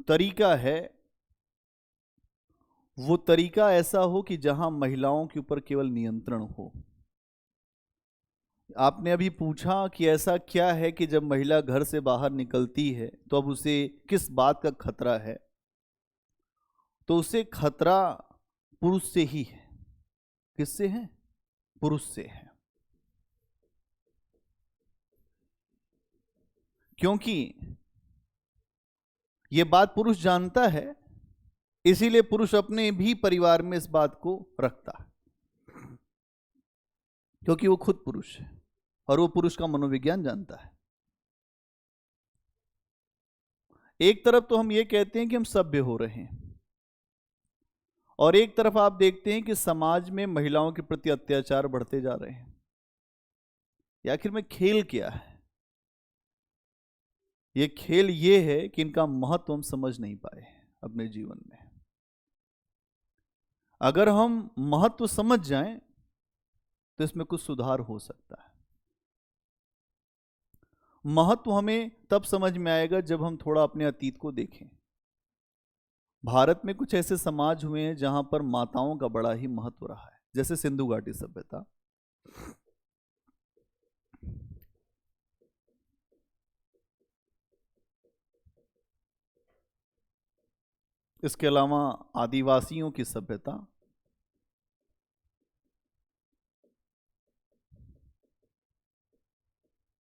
तरीका है वो तरीका ऐसा हो कि जहां महिलाओं के ऊपर केवल नियंत्रण हो। आपने अभी पूछा कि ऐसा क्या है कि जब महिला घर से बाहर निकलती है तो अब उसे किस बात का खतरा है, तो उसे खतरा पुरुष से ही है। किससे है? पुरुष से है। क्योंकि यह बात पुरुष जानता है, इसीलिए पुरुष अपने भी परिवार में इस बात को रखता है, क्योंकि वो खुद पुरुष है और वो पुरुष का मनोविज्ञान जानता है। एक तरफ तो हम ये कहते हैं कि हम सभ्य हो रहे हैं, और एक तरफ आप देखते हैं कि समाज में महिलाओं के प्रति अत्याचार बढ़ते जा रहे हैं। आखिर में खेल क्या है? ये खेल ये है कि इनका महत्व हम समझ नहीं पाए अपने जीवन में। अगर हम महत्व समझ जाएं तो इसमें कुछ सुधार हो सकता है। महत्व हमें तब समझ में आएगा जब हम थोड़ा अपने अतीत को देखें। भारत में कुछ ऐसे समाज हुए हैं जहां पर माताओं का बड़ा ही महत्व रहा है, जैसे सिंधु घाटी सभ्यता। इसके अलावा आदिवासियों की सभ्यता,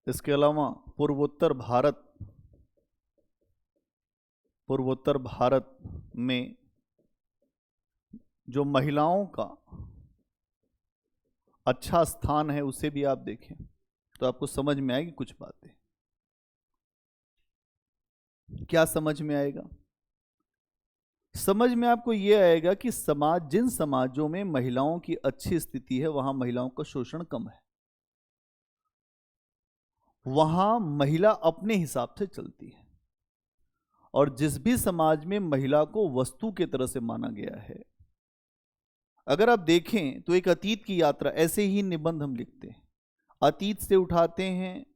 इसके अलावा पूर्वोत्तर भारत में जो महिलाओं का अच्छा स्थान है उसे भी आप देखें तो आपको समझ में आएगी कुछ बातें। क्या समझ में आएगा? समझ में आपको यह आएगा कि जिन समाजों में महिलाओं की अच्छी स्थिति है वहां महिलाओं का शोषण कम है, वहां महिला अपने हिसाब से चलती है। और जिस भी समाज में महिला को वस्तु की तरह से माना गया है, अगर आप देखें तो एक अतीत की यात्रा, ऐसे ही निबंध हम लिखते हैं, अतीत से उठाते हैं,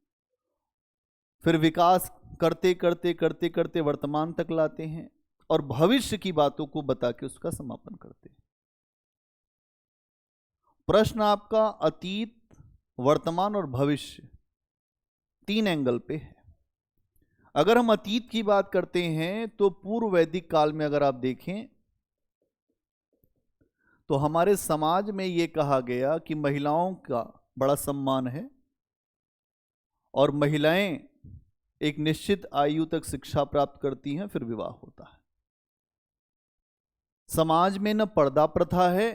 फिर विकास करते करते करते करते वर्तमान तक लाते हैं और भविष्य की बातों को बता के उसका समापन करते हैं। प्रश्न आपका अतीत, वर्तमान और भविष्य, 3 एंगल पे है। अगर हम अतीत की बात करते हैं तो पूर्व वैदिक काल में अगर आप देखें तो हमारे समाज में यह कहा गया कि महिलाओं का बड़ा सम्मान है और महिलाएं एक निश्चित आयु तक शिक्षा प्राप्त करती हैं, फिर विवाह होता है। समाज में न पर्दा प्रथा है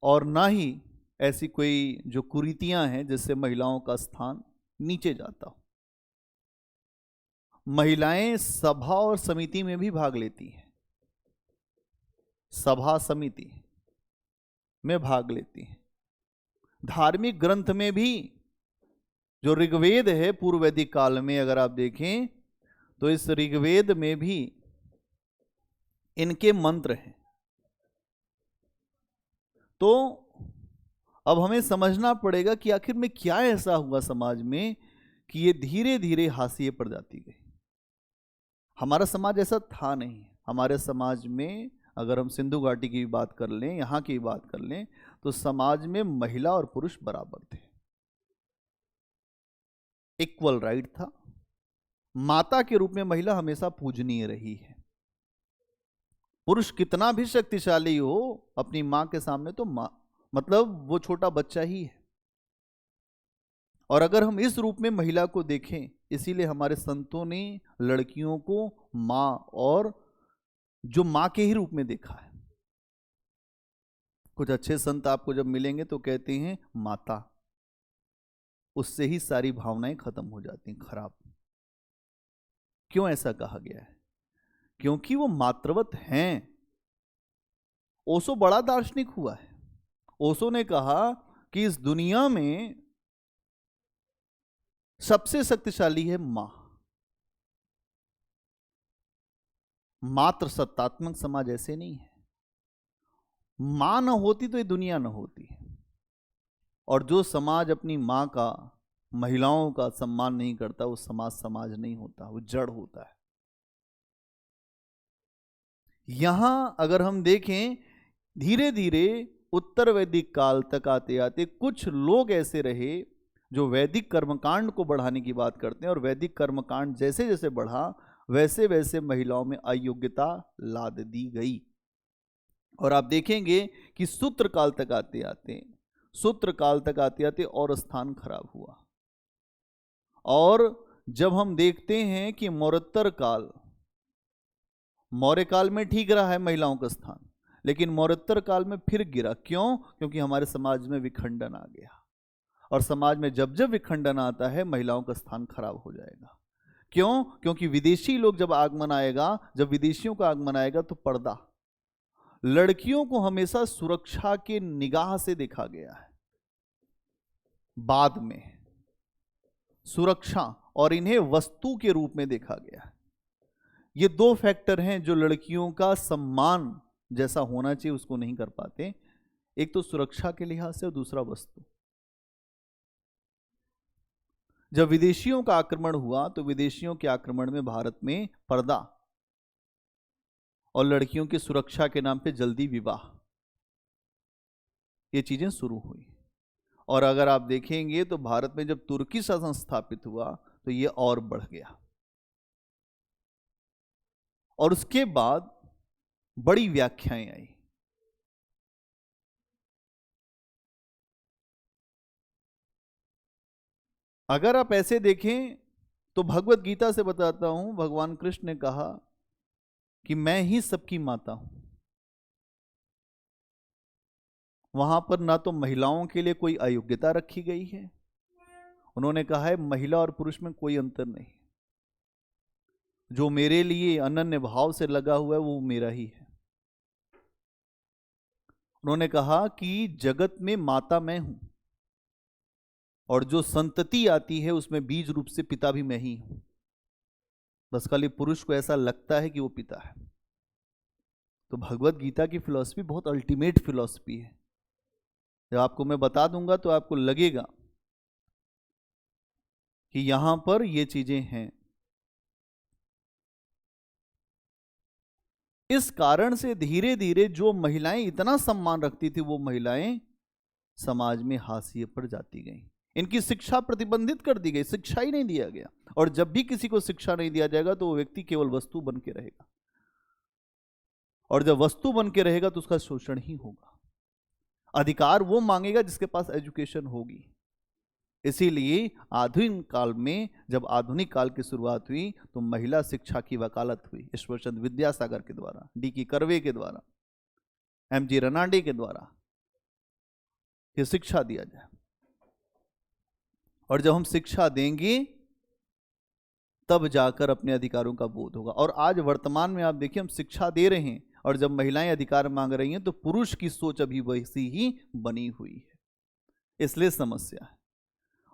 और ना ही ऐसी कोई जो कुरीतियां हैं जिससे महिलाओं का स्थान नीचे जाता हो। महिलाएं सभा और समिति में भी भाग लेती हैं, सभा समिति में भाग लेती हैं। धार्मिक ग्रंथ में भी जो ऋग्वेद है पूर्व वैदिक काल में अगर आप देखें तो इस ऋग्वेद में भी इनके मंत्र हैं। तो अब हमें समझना पड़ेगा कि आखिर में क्या ऐसा हुआ समाज में कि ये धीरे धीरे हाशिए पर जाती गई। हमारा समाज ऐसा था नहीं। हमारे समाज में अगर हम सिंधु घाटी की बात कर लें, यहाँ की बात कर लें, तो समाज में महिला और पुरुष बराबर थे, इक्वल राइट था। माता के रूप में महिला हमेशा पूजनीय रही है। पुरुष कितना भी शक्तिशाली हो अपनी मां के सामने तो मां मतलब वो छोटा बच्चा ही है। और अगर हम इस रूप में महिला को देखें, इसीलिए हमारे संतों ने लड़कियों को मां और जो मां के ही रूप में देखा है। कुछ अच्छे संत आपको जब मिलेंगे तो कहते हैं माता, उससे ही सारी भावनाएं खत्म हो जाती हैं, खराब। क्यों ऐसा कहा गया है? क्योंकि वो मातृवत हैं। ओशो बड़ा दार्शनिक हुआ है। ओशो ने कहा कि इस दुनिया में सबसे शक्तिशाली है मां। मात्र सत्तात्मक समाज ऐसे नहीं है। मां न होती तो ये दुनिया न होती। और जो समाज अपनी मां का महिलाओं का सम्मान नहीं करता, वो समाज समाज नहीं होता, वो जड़ होता है। यहां अगर हम देखें, धीरे धीरे उत्तर वैदिक काल तक आते आते कुछ लोग ऐसे रहे जो वैदिक कर्मकांड को बढ़ाने की बात करते हैं, और वैदिक कर्मकांड जैसे जैसे बढ़ा वैसे वैसे महिलाओं में अयोग्यता लाद दी गई। और आप देखेंगे कि सूत्र काल तक आते आते और स्थान खराब हुआ। और जब हम देखते हैं कि मौर्य काल में ठीक रहा है महिलाओं का स्थान, लेकिन मौर्योत्तर काल में फिर गिरा। क्यों? क्योंकि हमारे समाज में विखंडन आ गया, और समाज में जब जब विखंडन आता है महिलाओं का स्थान खराब हो जाएगा। क्यों? क्योंकि विदेशी लोग जब आगमन आएगा, जब विदेशियों का आगमन आएगा तो पर्दा, लड़कियों को हमेशा सुरक्षा के निगाह से देखा गया है, बाद में सुरक्षा, और इन्हें वस्तु के रूप में देखा गया है। ये दो फैक्टर हैं जो लड़कियों का सम्मान जैसा होना चाहिए उसको नहीं कर पाते। एक तो सुरक्षा के लिहाज से और दूसरा वस्तु। जब विदेशियों का आक्रमण हुआ तो विदेशियों के आक्रमण में भारत में पर्दा और लड़कियों की सुरक्षा के नाम पे जल्दी विवाह, ये चीजें शुरू हुई। और अगर आप देखेंगे तो भारत में जब तुर्की शासन स्थापित हुआ तो ये और बढ़ गया, और उसके बाद बड़ी व्याख्याएं आई। अगर आप ऐसे देखें तो भगवत गीता से बताता हूं, भगवान कृष्ण ने कहा कि मैं ही सबकी माता हूं। वहां पर ना तो महिलाओं के लिए कोई अयोग्यता रखी गई है, उन्होंने कहा है महिला और पुरुष में कोई अंतर नहीं, जो मेरे लिए अनन्य भाव से लगा हुआ है वो मेरा ही है। उन्होंने कहा कि जगत में माता मैं हूं, और जो संतति आती है उसमें बीज रूप से पिता भी मैं ही हूं। बस खाली पुरुष को ऐसा लगता है कि वो पिता है। तो भगवत गीता की फिलॉसफी बहुत अल्टीमेट फिलॉसफी है। जब आपको मैं बता दूंगा तो आपको लगेगा कि यहां पर ये चीजें हैं। इस कारण से धीरे धीरे जो महिलाएं इतना सम्मान रखती थी वो महिलाएं समाज में हाशिए पर जाती गईं। इनकी शिक्षा प्रतिबंधित कर दी गई, शिक्षा ही नहीं दिया गया। और जब भी किसी को शिक्षा नहीं दिया जाएगा तो वो व्यक्ति केवल वस्तु बन के रहेगा, और जब वस्तु बन के रहेगा तो उसका शोषण ही होगा। अधिकार वो मांगेगा जिसके पास एजुकेशन होगी। इसीलिए आधुनिक काल में, जब आधुनिक काल की शुरुआत हुई तो महिला शिक्षा की वकालत हुई ईश्वरचंद्र विद्यासागर के द्वारा, डी.की. कर्वे के द्वारा, एम.जी. रनाडे के द्वारा, कि शिक्षा दिया जाए। और जब हम शिक्षा देंगे तब जाकर अपने अधिकारों का बोध होगा। और आज वर्तमान में आप देखिए, हम शिक्षा दे रहे हैं और जब महिलाएं अधिकार मांग रही हैं तो पुरुष की सोच अभी वैसी ही बनी हुई है, इसलिए समस्या है।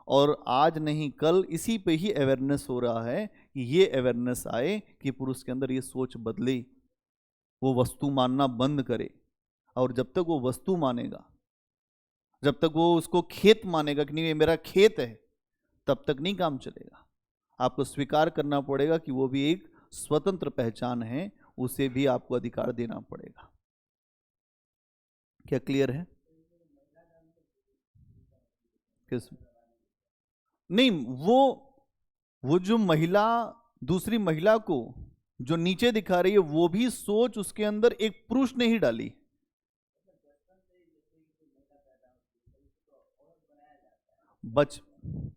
और आज नहीं कल इसी पे ही अवेयरनेस हो रहा है कि ये अवेयरनेस आए कि पुरुष के अंदर ये सोच बदले, वो वस्तु मानना बंद करे। और जब तक वो वस्तु मानेगा, जब तक वो उसको खेत मानेगा कि नहीं ये मेरा खेत है, तब तक नहीं काम चलेगा। आपको स्वीकार करना पड़ेगा कि वो भी एक स्वतंत्र पहचान है, उसे भी आपको अधिकार देना पड़ेगा। क्या क्लियर है? किस नहीं, वो जो महिला दूसरी महिला को जो नीचे दिखा रही है, वो भी सोच उसके अंदर एक पुरुष ने ही डाली।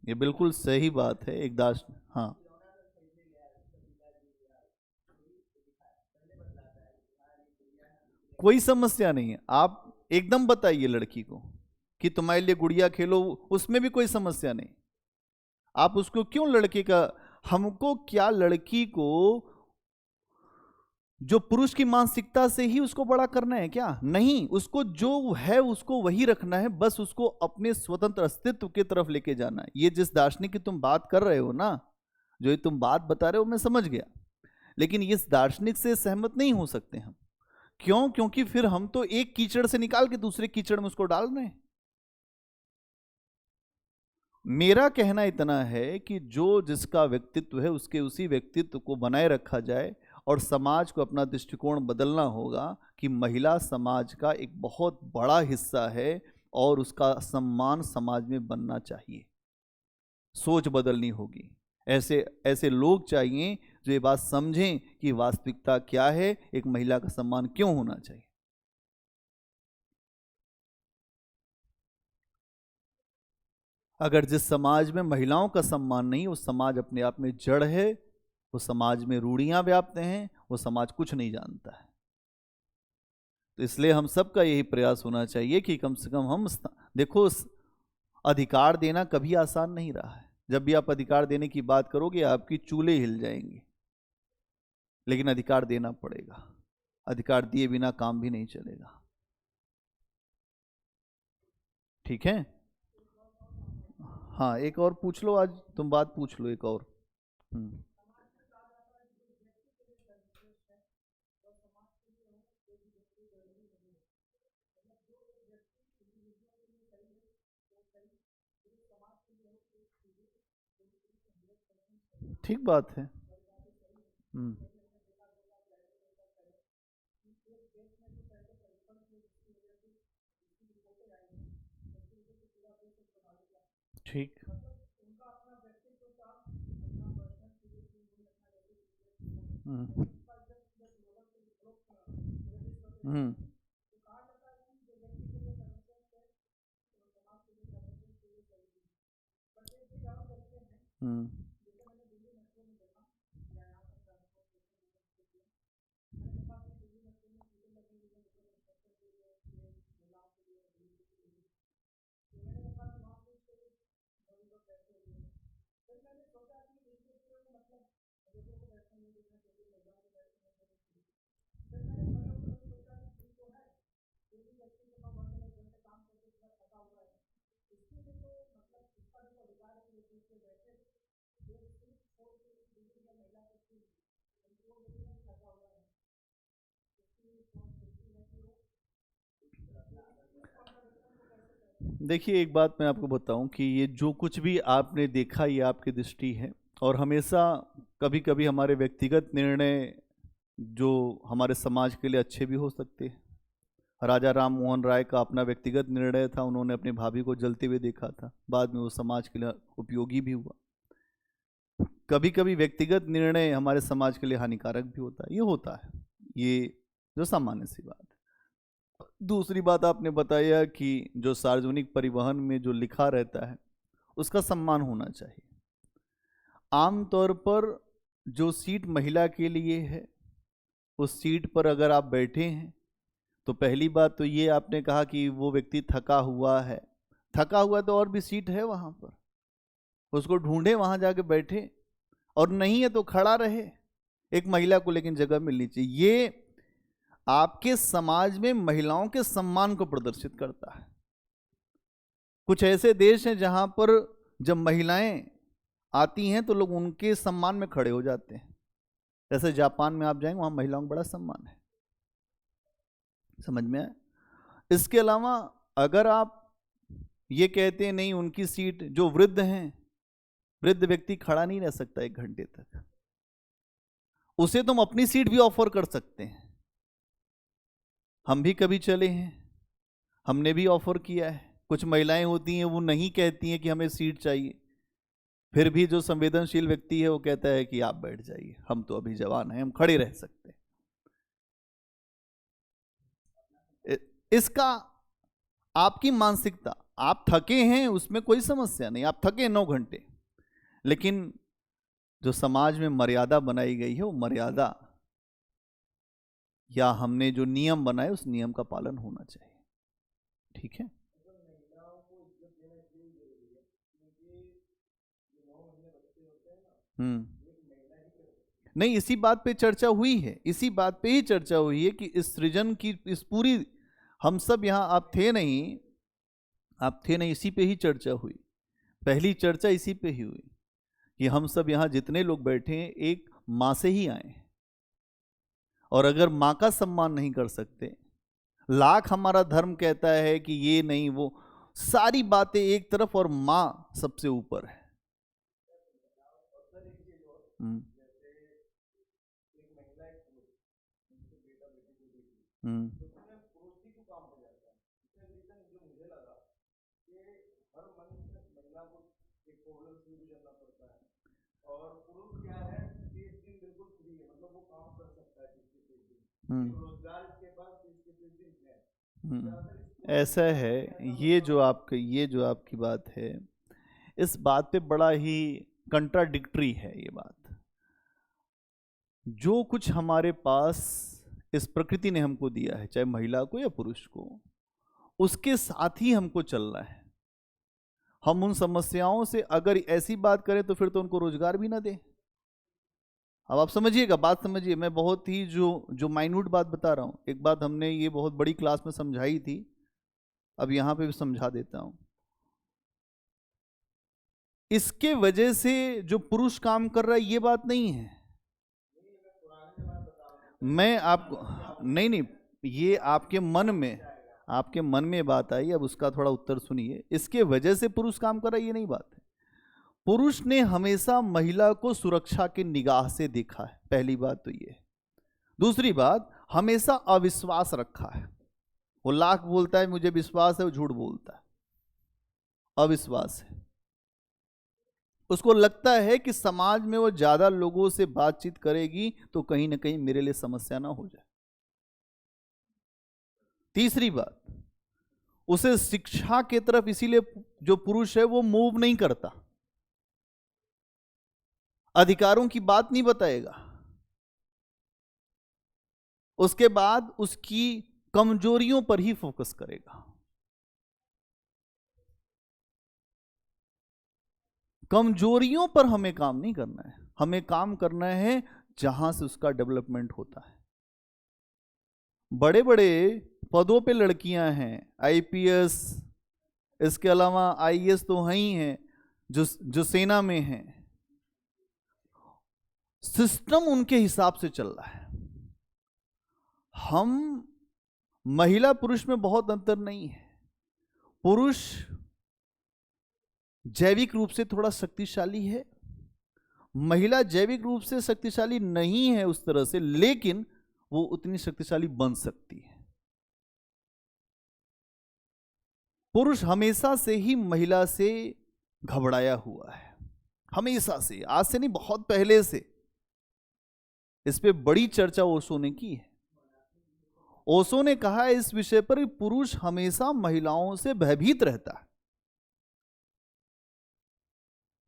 ये बिल्कुल सही बात है। एक दास, हाँ, कोई समस्या नहीं है। आप एकदम बताइए लड़की को कि तुम्हारे लिए गुड़िया खेलो, उसमें भी कोई समस्या नहीं। आप उसको क्यों लड़के का, हमको क्या लड़की को जो पुरुष की मानसिकता से ही उसको बड़ा करना है क्या? नहीं, उसको जो है उसको वही रखना है, बस उसको अपने स्वतंत्र अस्तित्व की तरफ लेके जाना है। ये जिस दार्शनिक की तुम बात कर रहे हो ना, जो ये तुम बात बता रहे हो, मैं समझ गया, लेकिन इस दार्शनिक से सहमत नहीं हो सकते हम। क्यों? क्योंकि फिर हम तो एक कीचड़ से निकाल के दूसरे कीचड़ में उसको डाल रहे हैं। मेरा कहना इतना है कि जो जिसका व्यक्तित्व है उसके उसी व्यक्तित्व को बनाए रखा जाए, और समाज को अपना दृष्टिकोण बदलना होगा कि महिला समाज का एक बहुत बड़ा हिस्सा है और उसका सम्मान समाज में बनना चाहिए। सोच बदलनी होगी। ऐसे ऐसे लोग चाहिए जो ये बात समझें कि वास्तविकता क्या है, एक महिला का सम्मान क्यों होना चाहिए। अगर जिस समाज में महिलाओं का सम्मान नहीं, वो समाज अपने आप में जड़ है, वो समाज में रूढ़ियां व्याप्त हैं, वो समाज कुछ नहीं जानता है। तो इसलिए हम सबका यही प्रयास होना चाहिए कि कम से कम हम देखो, अधिकार देना कभी आसान नहीं रहा है। जब भी आप अधिकार देने की बात करोगे आपकी चूल्हे हिल जाएंगी, लेकिन अधिकार देना पड़ेगा। अधिकार दिए बिना काम भी नहीं चलेगा। ठीक है? हाँ, एक और पूछ लो, आज तुम बात पूछ लो एक और। ठीक बात है। ठीक। हम्म। हम्म। हम्म। देखिए, एक बात मैं आपको बताऊं कि ये जो कुछ भी आपने देखा ये आपकी दृष्टि है, और हमेशा कभी कभी हमारे व्यक्तिगत निर्णय जो हमारे समाज के लिए अच्छे भी हो सकते हैं। राजा राम मोहन राय का अपना व्यक्तिगत निर्णय था, उन्होंने अपनी भाभी को जलते हुए देखा था, बाद में वो समाज के लिए उपयोगी भी हुआ। कभी कभी व्यक्तिगत निर्णय हमारे समाज के लिए हानिकारक भी होता है, ये होता है, ये जो सामान्य सी बात है। दूसरी बात आपने बताया कि जो सार्वजनिक परिवहन में जो लिखा रहता है उसका सम्मान होना चाहिए। आमतौर पर जो सीट महिला के लिए है उस सीट पर अगर आप बैठे हैं तो पहली बात तो ये आपने कहा कि वो व्यक्ति थका हुआ है। थका हुआ तो और भी सीट है वहां पर, उसको ढूंढे, वहां जाके बैठे, और नहीं है तो खड़ा रहे। एक महिला को लेकिन जगह मिलनी चाहिए। ये आपके समाज में महिलाओं के सम्मान को प्रदर्शित करता है। कुछ ऐसे देश हैं जहां पर जब महिलाएं आती हैं तो लोग उनके सम्मान में खड़े हो जाते हैं। जैसे जापान में आप जाएंगे, वहां महिलाओं का बड़ा सम्मान है। समझ में आया? इसके अलावा अगर आप ये कहते हैं नहीं उनकी सीट, जो वृद्ध हैं, वृद्ध व्यक्ति खड़ा नहीं रह सकता 1 घंटे तक, उसे तुम अपनी सीट भी ऑफर कर सकते हैं। हम भी कभी चले हैं, हमने भी ऑफर किया है। कुछ महिलाएं होती हैं वो नहीं कहती हैं कि हमें सीट चाहिए, फिर भी जो संवेदनशील व्यक्ति है वो कहता है कि आप बैठ जाइए, हम तो अभी जवान हैं, हम खड़े रह सकते हैं। इसका आपकी मानसिकता, आप थके हैं उसमें कोई समस्या नहीं, आप थके 9 घंटे, लेकिन जो समाज में मर्यादा बनाई गई है वो मर्यादा या हमने जो नियम बनाए उस नियम का पालन होना चाहिए। ठीक है? नहीं, इसी बात पे चर्चा हुई है, इसी बात पे ही चर्चा हुई है कि इस सृजन की इस पूरी, हम सब यहाँ, आप थे नहीं, इसी पे ही चर्चा हुई। पहली चर्चा इसी पे ही हुई कि हम सब यहाँ जितने लोग बैठे हैं एक माँ से ही आए हैं, और अगर माँ का सम्मान नहीं कर सकते, लाख हमारा धर्म कहता है कि ये नहीं वो, सारी बातें एक तरफ और माँ सबसे ऊपर है। हम्म हम्म हम्म ऐसा है। ये जो आपकी बात है, इस बात पे बड़ा ही कंट्राडिक्टरी है ये बात। जो कुछ हमारे पास इस प्रकृति ने हमको दिया है, चाहे महिला को या पुरुष को, उसके साथ ही हमको चलना है। हम उन समस्याओं से अगर ऐसी बात करें तो फिर तो उनको रोजगार भी ना दें। अब आप समझिएगा, बात समझिए। मैं बहुत ही जो जो माइन्यूट बात बता रहा हूं, एक बात हमने ये बहुत बड़ी क्लास में समझाई थी, अब यहां पे भी समझा देता हूं। इसके वजह से जो पुरुष काम कर रहा है ये बात नहीं है। मैं आपको नहीं नहीं, ये आपके मन में बात आई, अब उसका थोड़ा उत्तर सुनिए। इसके वजह से पुरुष काम कर रहा है ये नहीं बात है। पुरुष ने हमेशा महिला को सुरक्षा की निगाह से देखा है, पहली बात तो ये। दूसरी बात, हमेशा अविश्वास रखा है। वो लाख बोलता है मुझे विश्वास है, वो झूठ बोलता है, अविश्वास है। उसको लगता है कि समाज में वो ज्यादा लोगों से बातचीत करेगी तो कहीं ना कहीं मेरे लिए समस्या ना हो जाए। तीसरी बात, उसे शिक्षा की तरफ इसीलिए जो पुरुष है वो मूव नहीं करता, अधिकारों की बात नहीं बताएगा। उसके बाद उसकी कमजोरियों पर ही फोकस करेगा। कमजोरियों पर हमें काम नहीं करना है, हमें काम करना है जहां से उसका डेवलपमेंट होता है। बड़े बड़े पदों पे लड़कियां हैं, आईपीएस, इसके अलावा आईएएस तो हैं ही हैं, जो सेना में हैं। सिस्टम उनके हिसाब से चल रहा है। हम महिला पुरुष में बहुत अंतर नहीं है। पुरुष जैविक रूप से थोड़ा शक्तिशाली है, महिला जैविक रूप से शक्तिशाली नहीं है उस तरह से, लेकिन वो उतनी शक्तिशाली बन सकती है। पुरुष हमेशा से ही महिला से घबराया हुआ है, हमेशा से, आज से नहीं बहुत पहले से। इस पे बड़ी चर्चा ओशो ने की है। ओशो ने कहा है इस विषय पर, पुरुष हमेशा महिलाओं से भयभीत रहता है।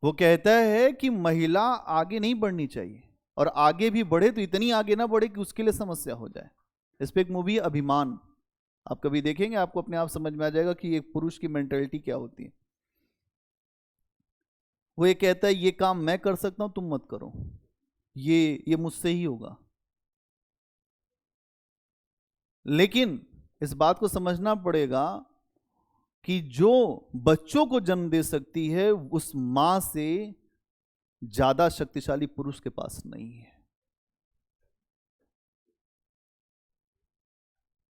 वो कहता है कि महिला आगे नहीं बढ़नी चाहिए, और आगे भी बढ़े तो इतनी आगे ना बढ़े कि उसके लिए समस्या हो जाए। इस पे एक मूवी है अभिमान, आप कभी देखेंगे, आपको अपने आप समझ में आ जाएगा कि एक पुरुष की मेंटालिटी क्या होती है। वो ये कहता है ये काम मैं कर सकता हूं, तुम मत करो, ये मुझसे ही होगा। लेकिन इस बात को समझना पड़ेगा कि जो बच्चों को जन्म दे सकती है उस मां से ज्यादा शक्तिशाली पुरुष के पास नहीं है।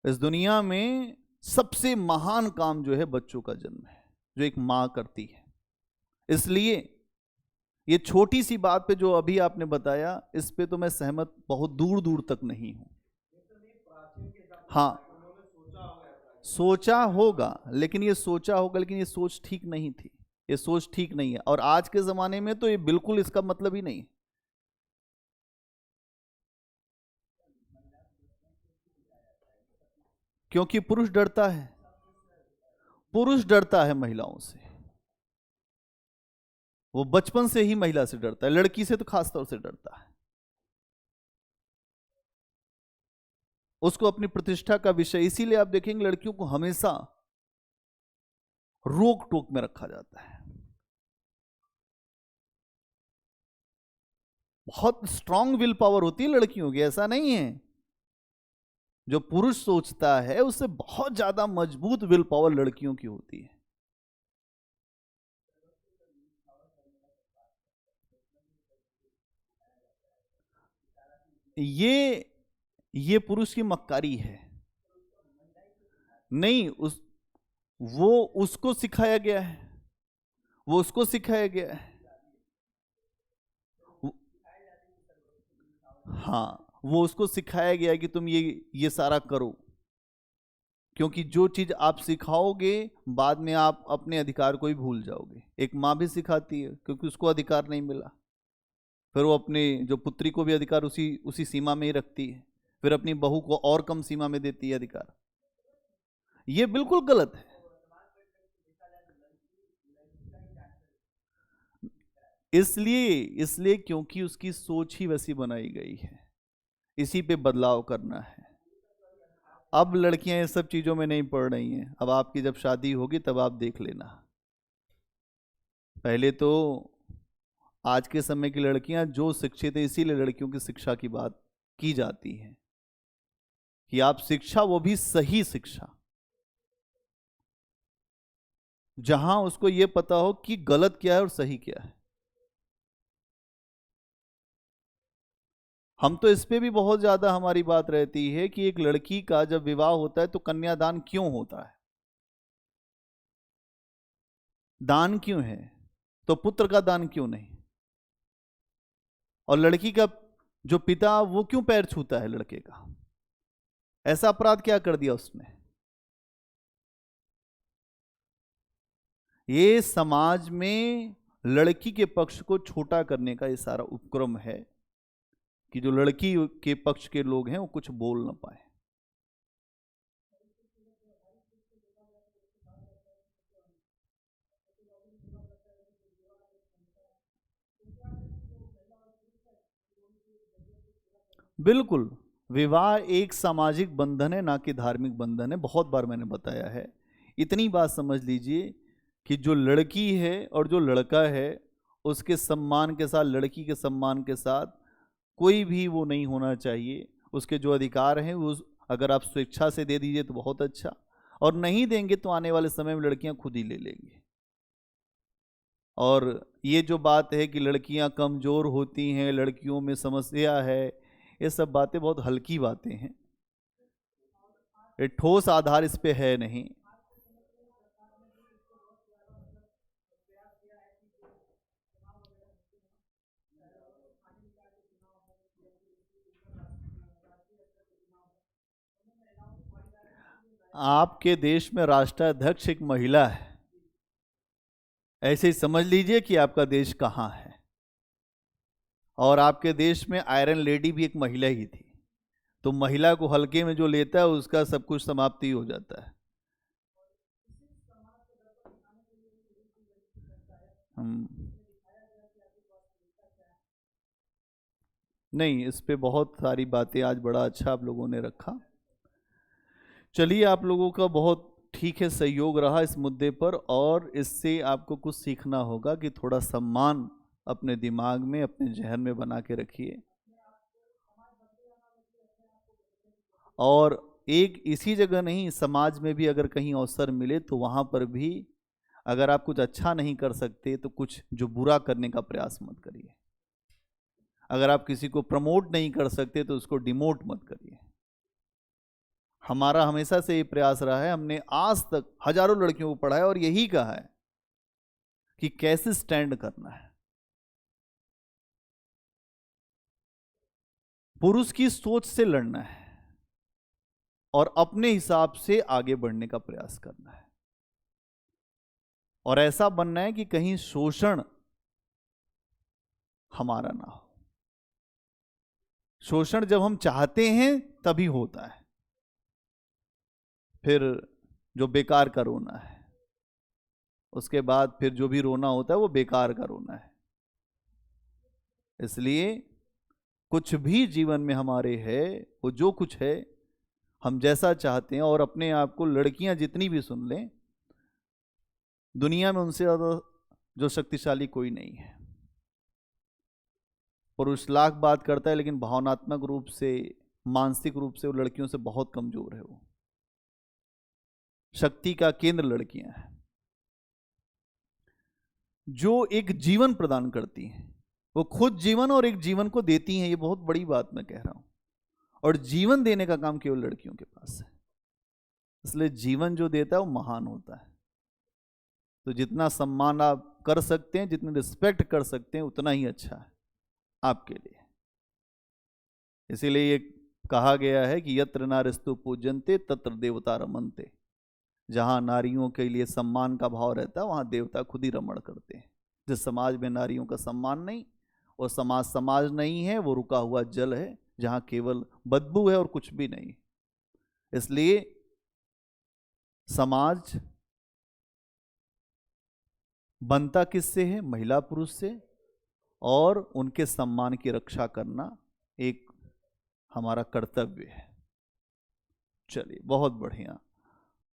इस दुनिया में सबसे महान काम जो है बच्चों का जन्म है, जो एक मां करती है। इसलिए ये छोटी सी बात पे जो अभी आपने बताया, इस पे तो मैं सहमत बहुत दूर दूर तक नहीं हूं। हाँ, सोचा होगा, लेकिन ये सोचा होगा, लेकिन ये सोच ठीक नहीं थी, ये सोच ठीक नहीं है। और आज के जमाने में तो ये बिल्कुल इसका मतलब ही नहीं। क्योंकि पुरुष डरता है, पुरुष डरता है महिलाओं से। वो बचपन से ही महिला से डरता है, लड़की से तो खासतौर से डरता है। उसको अपनी प्रतिष्ठा का विषय, इसीलिए आप देखेंगे लड़कियों को हमेशा रोक टोक में रखा जाता है। बहुत स्ट्रांग विल पावर होती है लड़कियों की, ऐसा नहीं है। जो पुरुष सोचता है उससे बहुत ज्यादा मजबूत विल पावर लड़कियों की होती है। ये पुरुष की मक्कारी है। नहीं, वो उसको सिखाया गया है, वो उसको सिखाया गया है। हाँ, वो उसको सिखाया गया है कि तुम ये सारा करो, क्योंकि जो चीज आप सिखाओगे बाद में आप अपने अधिकार को ही भूल जाओगे। एक माँ भी सिखाती है क्योंकि उसको अधिकार नहीं मिला, फिर वो अपने जो पुत्री को भी अधिकार उसी उसी सीमा में ही रखती है, फिर अपनी बहू को और कम सीमा में देती है अधिकार। ये बिल्कुल गलत है। इसलिए इसलिए क्योंकि उसकी सोच ही वैसी बनाई गई है, इसी पे बदलाव करना है। अब लड़कियां ये सब चीजों में नहीं पड़ रही हैं। अब आपकी जब शादी होगी तब आप देख लेना। पहले तो आज के समय की लड़कियां जो शिक्षित है, इसीलिए लड़कियों की शिक्षा की बात की जाती है कि आप शिक्षा, वो भी सही शिक्षा, जहां उसको ये पता हो कि गलत क्या है और सही क्या है। हम तो इस पे भी बहुत ज्यादा हमारी बात रहती है कि एक लड़की का जब विवाह होता है तो कन्यादान क्यों होता है, दान क्यों है, तो पुत्र का दान क्यों नहीं। और लड़की का जो पिता वो क्यों पैर छूता है लड़के का, ऐसा अपराध क्या कर दिया उसने। ये समाज में लड़की के पक्ष को छोटा करने का ये सारा उपक्रम है कि जो लड़की के पक्ष के लोग हैं वो कुछ बोल ना पाए। बिल्कुल, विवाह एक सामाजिक बंधन है, ना कि धार्मिक बंधन है। बहुत बार मैंने बताया है। इतनी बात समझ लीजिए कि जो लड़की है और जो लड़का है, उसके सम्मान के साथ, लड़की के सम्मान के साथ कोई भी वो नहीं होना चाहिए। उसके जो अधिकार हैं वो अगर आप स्वेच्छा से दे दीजिए तो बहुत अच्छा, और नहीं देंगे तो आने वाले समय में लड़कियां खुद ही ले लेंगी। और ये जो बात है कि लड़कियां कमज़ोर होती हैं, लड़कियों में समस्या है, ये सब बातें बहुत हल्की बातें हैं। ये ठोस आधार इस पे है नहीं। आपके देश में राष्ट्राध्यक्ष एक महिला है, ऐसे ही समझ लीजिए कि आपका देश कहाँ है। और आपके देश में आयरन लेडी भी एक महिला ही थी, तो महिला को हल्के में जो लेता है उसका सब कुछ समाप्ति हो जाता है। नहीं, इस पे बहुत सारी बातें आज बड़ा अच्छा आप लोगों ने रखा। चलिए, आप लोगों का बहुत ठीक है सहयोग रहा इस मुद्दे पर, और इससे आपको कुछ सीखना होगा कि थोड़ा सम्मान अपने दिमाग में, अपने जहन में बना के रखिए। और एक इसी जगह नहीं, समाज में भी अगर कहीं अवसर मिले तो वहाँ पर भी अगर आप कुछ अच्छा नहीं कर सकते तो कुछ जो बुरा करने का प्रयास मत करिए। अगर आप किसी को प्रमोट नहीं कर सकते तो उसको डिमोट मत करिए। हमारा हमेशा से ये प्रयास रहा है, हमने आज तक हजारों लड़कियों को पढ़ाया और यही कहा है कि कैसे स्टैंड करना है। पुरुष की सोच से लड़ना है और अपने हिसाब से आगे बढ़ने का प्रयास करना है, और ऐसा बनना है कि कहीं शोषण हमारा ना हो। शोषण जब हम चाहते हैं तभी होता है, फिर जो बेकार का रोना है, उसके बाद फिर जो भी रोना होता है वो बेकार का रोना है। इसलिए कुछ भी जीवन में हमारे है, वो जो कुछ है हम जैसा चाहते हैं, और अपने आप को, लड़कियां जितनी भी सुन लें, दुनिया में उनसे ज़्यादा जो शक्तिशाली कोई नहीं है। पुरुष लाख बात करता है लेकिन भावनात्मक रूप से, मानसिक रूप से वो लड़कियों से बहुत कमजोर है। वो शक्ति का केंद्र लड़कियां हैं, जो एक जीवन प्रदान करती हैं। वो खुद जीवन और एक जीवन को देती हैं, ये बहुत बड़ी बात मैं कह रहा हूं। और जीवन देने का काम केवल लड़कियों के पास है। इसलिए जीवन जो देता है वो महान होता है। तो जितना सम्मान आप कर सकते हैं, जितनी रिस्पेक्ट कर सकते हैं, उतना ही अच्छा है आपके लिए। इसीलिए ये कहा गया है कि यत्र नारिस्तु पूज्यन्ते तत्र देवता रमन्ते। जहाँ नारियों के लिए सम्मान का भाव रहता है वहाँ देवता खुद ही रमण करते हैं। जिस समाज में नारियों का सम्मान नहीं, वो समाज समाज नहीं है, वो रुका हुआ जल है जहाँ केवल बदबू है और कुछ भी नहीं। इसलिए समाज बनता किससे है? महिला पुरुष से, और उनके सम्मान की रक्षा करना एक हमारा कर्तव्य है। चलिए, बहुत बढ़िया।